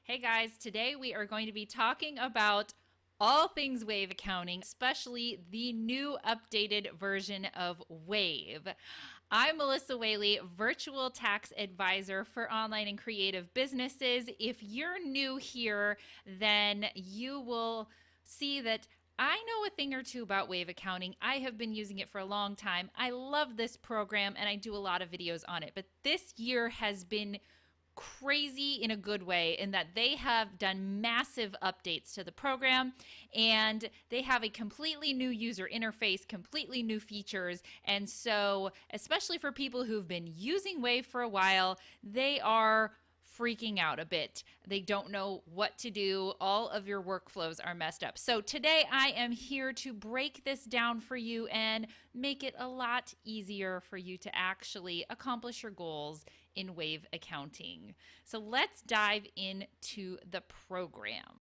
Hey guys, today we are going to be talking about all things Wave accounting, especially the new updated version of Wave. I'm Melissa Whaley, virtual tax advisor for online and creative businesses. If you're new here, then you will see that I know a thing or two about Wave accounting. I have been using it for a long time. I love this program and I do a lot of videos on it. But this year has been crazy in a good way in that they have done massive updates to the program and they have a completely new user interface, completely new features. And so, especially for people who've been using Wave for a while, they are freaking out a bit. They don't know what to do. All of your workflows are messed up. So today I am here to break this down for you and make it a lot easier for you to actually accomplish your goals in Wave accounting. So let's dive into the program.